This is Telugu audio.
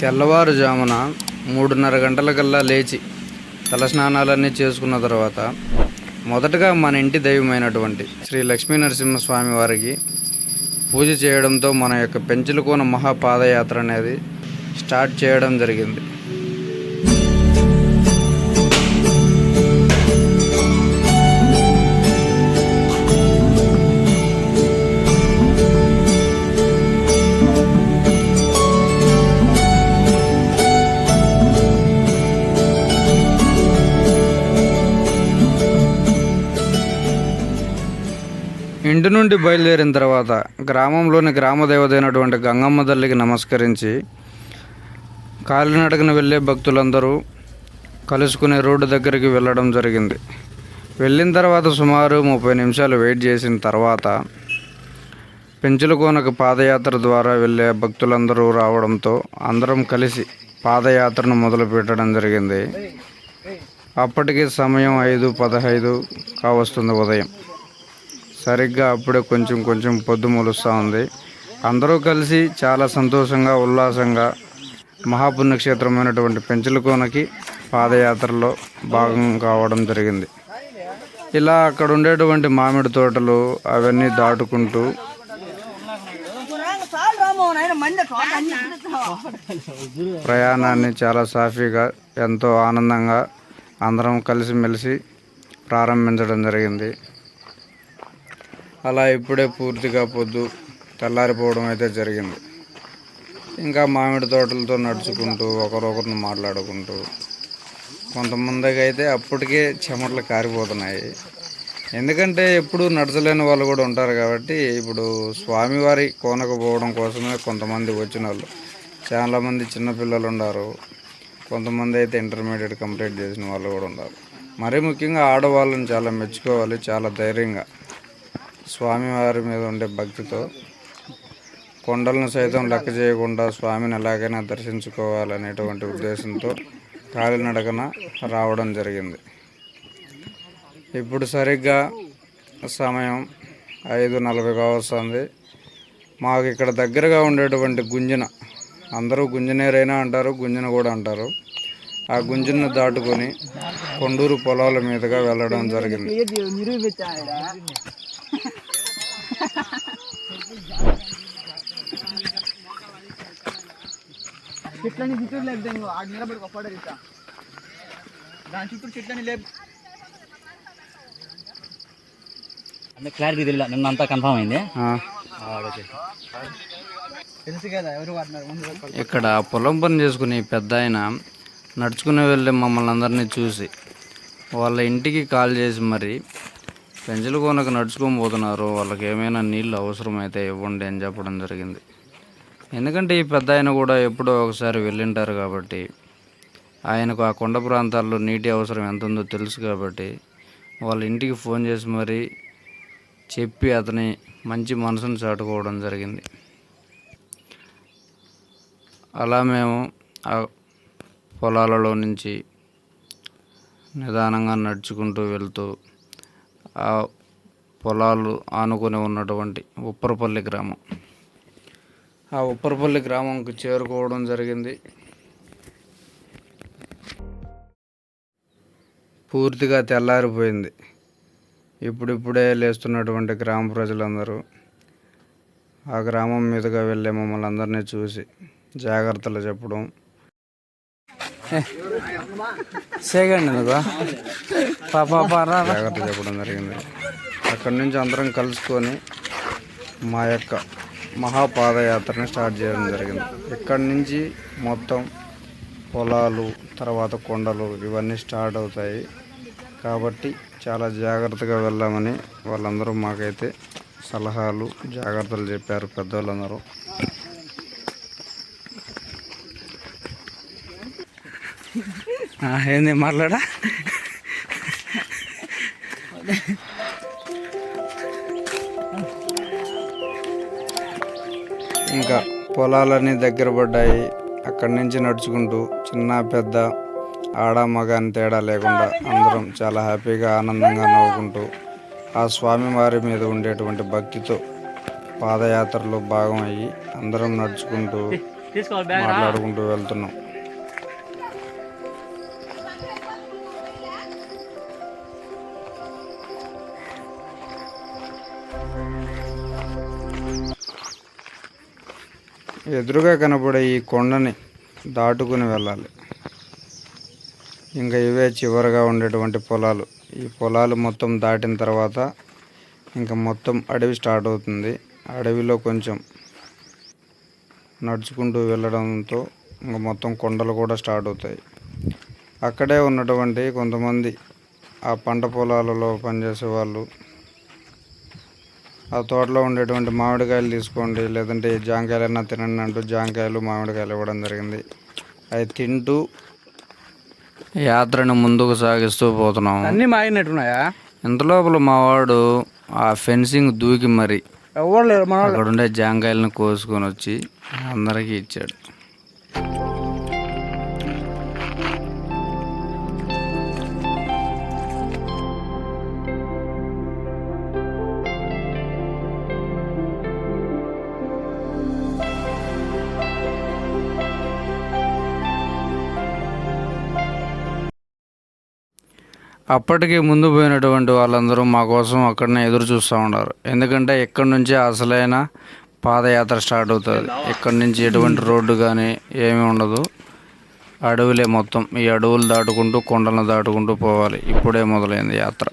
తెల్లవారుజామున 3:30 గంటలకల్లా లేచి తలస్నానాలన్నీ చేసుకున్న తర్వాత మొదటగా మన ఇంటి దైవమైనటువంటి శ్రీ లక్ష్మీ నరసింహస్వామి వారికి పూజ చేయడంతో మన యొక్క పెంచులకోన మహాపాదయాత్ర అనేది స్టార్ట్ చేయడం జరిగింది. ఇంటి నుండి బయలుదేరిన తర్వాత గ్రామంలోని గ్రామదేవతైనటువంటి గంగమ్మ తల్లికి నమస్కరించి కాలినడకన వెళ్ళే భక్తులందరూ కలుసుకునే రోడ్డు దగ్గరికి వెళ్ళడం జరిగింది. వెళ్ళిన తర్వాత సుమారు 30 నిమిషాలు వెయిట్ చేసిన తర్వాత పెంచులకోనకు పాదయాత్ర ద్వారా వెళ్ళే భక్తులందరూ రావడంతో అందరం కలిసి పాదయాత్రను మొదలు పెట్టడం జరిగింది. అప్పటికి సమయం 5:15 కావస్తుంది ఉదయం. సరిగ్గా అప్పుడే కొంచెం పొద్దు మొలుస్తూ ఉంది. అందరూ కలిసి చాలా సంతోషంగా ఉల్లాసంగా మహాపుణ్యక్షేత్రమైనటువంటి పెంచులకోనకి పాదయాత్రలో భాగం కావడం జరిగింది. ఇలా అక్కడ ఉండేటువంటి మామిడి తోటలు అవన్నీ దాటుకుంటూ ప్రయాణాన్ని చాలా సాఫీగా ఎంతో ఆనందంగా అందరం కలిసిమెలిసి ప్రారంభించడం జరిగింది. అలా ఇప్పుడే పూర్తిగా పొద్దు తెల్లారిపోవడం అయితే జరిగింది. ఇంకా మామిడి తోటలతో నడుచుకుంటూ ఒకరొకరిని మాట్లాడుకుంటూ కొంతమందికి అయితే అప్పటికే చెమటలు కారిపోతున్నాయి. ఎందుకంటే ఎప్పుడు నడచలేని వాళ్ళు కూడా ఉంటారు కాబట్టి ఇప్పుడు స్వామివారి కోనకు పోవడం కోసమే కొంతమంది వచ్చిన వాళ్ళు, చాలామంది చిన్నపిల్లలు ఉన్నారు, కొంతమంది అయితే ఇంటర్మీడియట్ కంప్లీట్ చేసిన వాళ్ళు కూడా ఉన్నారు. మరీ ముఖ్యంగా ఆడవాళ్ళని చాలా మెచ్చుకోవాలి. చాలా ధైర్యంగా స్వామివారి మీద ఉండే భక్తితో కొండలను సైతం లెక్క చేయకుండా స్వామిని ఎలాగైనా దర్శించుకోవాలనేటువంటి ఉద్దేశంతో కాలినడకన రావడం జరిగింది. ఇప్పుడు సరిగ్గా సమయం 5:40 కావస్తుంది. మాకు ఇక్కడ దగ్గరగా ఉండేటువంటి గుంజన, అందరూ గుంజనేరైనా అంటారు, గుంజన కూడా అంటారు, ఆ గుంజను దాటుకొని కొండూరు పొలాల మీదుగా వెళ్ళడం జరిగింది. చెట్లని చుట్టూ లేదు, ఆడ నిలబడి గొప్ప దాని చుట్టూ చెట్లని లేదు. అంటే క్లారిటీ తెలియదు, నిన్నంతా కన్ఫర్మ్ అయింది. తెలుసు కదా ఎవరు వాడినారు. ఇక్కడ పొలం పని చేసుకుని పెద్ద ఆయన నడుచుకుని వెళ్ళే మమ్మల్ని అందరినీ చూసి వాళ్ళ ఇంటికి కాల్ చేసి మరి పెంచులకోనకు నడుచుకొని పోతున్నారు, వాళ్ళకి ఏమైనా నీళ్ళు అవసరమైతే ఇవ్వండి అని చెప్పడం జరిగింది. ఎందుకంటే ఈ పెద్ద ఆయన కూడా ఎప్పుడో ఒకసారి వెళ్ళింటారు కాబట్టి ఆయనకు ఆ కొండ ప్రాంతాల్లో నీటి అవసరం ఎంత ఉందో తెలుసు కాబట్టి వాళ్ళ ఇంటికి ఫోన్ చేసి మరీ చెప్పి అతని మంచి మనసును చాటుకోవడం జరిగింది. అలా మేము ఆ పొలాలలో నుంచి నిదానంగా నడుచుకుంటూ వెళ్తూ ఆ పొలాలు ఆనుకొని ఉన్నటువంటి ఉప్పరపల్లి గ్రామం, ఆ ఉప్పరపల్లి గ్రామంకి చేరుకోవడం జరిగింది. పూర్తిగా తెల్లారిపోయింది. ఇప్పుడిప్పుడే లేస్తున్నటువంటి గ్రామ ప్రజలందరూ ఆ గ్రామం మీదుగా వెళ్ళే మమ్మల్ని అందరినీ చూసి జాగ్రత్తలు చెప్పడం, జాగ్రత్త చెప్పడం జరిగింది. అక్కడి నుంచి అందరం కలుసుకొని మా యొక్క మహాపాదయాత్రని స్టార్ట్ చేయడం జరిగింది. ఇక్కడి నుంచి మొత్తం పొలాలు, తర్వాత కొండలు ఇవన్నీ స్టార్ట్ అవుతాయి కాబట్టి చాలా జాగ్రత్తగా వెళ్ళామని వాళ్ళందరూ మాకైతే సలహాలు, జాగ్రత్తలు చెప్పారు పెద్దవాళ్ళందరూ. ఏంది మాట్లాడా ఇంకా పొలాలన్నీ దగ్గర పడ్డాయి. అక్కడి నుంచి నడుచుకుంటూ చిన్న పెద్ద ఆడ మగ అని తేడా లేకుండా అందరం చాలా హ్యాపీగా ఆనందంగా నవ్వుకుంటూ ఆ స్వామివారి మీద ఉండేటువంటి భక్తితో పాదయాత్రలో భాగం అయ్యి అందరం నడుచుకుంటూ మాట్లాడుకుంటూ వెళ్తున్నాం. ఎదురుగా కనపడే ఈ కొండని దాటుకుని వెళ్ళాలి. ఇంకా ఇవే చివరగా ఉండేటువంటి పొలాలు. ఈ పొలాలు మొత్తం దాటిన తర్వాత ఇంకా మొత్తం అడవి స్టార్ట్ అవుతుంది. అడవిలో కొంచెం నడుచుకుంటూ వెళ్ళడంతో ఇంకా మొత్తం కొండలు కూడా స్టార్ట్ అవుతాయి. అక్కడే ఉన్నటువంటి కొంతమంది ఆ పంట పొలాలలో పనిచేసే వాళ్ళు ఆ తోటలో ఉండేటువంటి మామిడికాయలు తీసుకోండి, లేదంటే జాంకాయలన్నా తినండి అంటూ జాంకాయలు మామిడికాయలు ఇవ్వడం జరిగింది. అవి తింటూ యాత్రను ముందుకు సాగిస్తూ పోతున్నాము. అన్నీ మాగినట్టున్నాయా? ఇంతలోపల మావాడు ఆ ఫెన్సింగ్ దూకి మరి అక్కడ ఉండే జాంకాయలను కోసుకొని వచ్చి అందరికీ ఇచ్చాడు. అప్పటికి ముందు పోయినటువంటి వాళ్ళందరూ మా కోసం అక్కడనే ఎదురు చూస్తూ ఉన్నారు. ఎందుకంటే ఇక్కడి నుంచి అసలైన పాదయాత్ర స్టార్ట్ అవుతుంది. ఇక్కడి నుంచి ఎటువంటి రోడ్డు కానీ ఏమీ ఉండదు, అడవులే మొత్తం. ఈ అడవులు దాటుకుంటూ కొండలను దాటుకుంటూ పోవాలి. ఇప్పుడే మొదలైంది యాత్ర.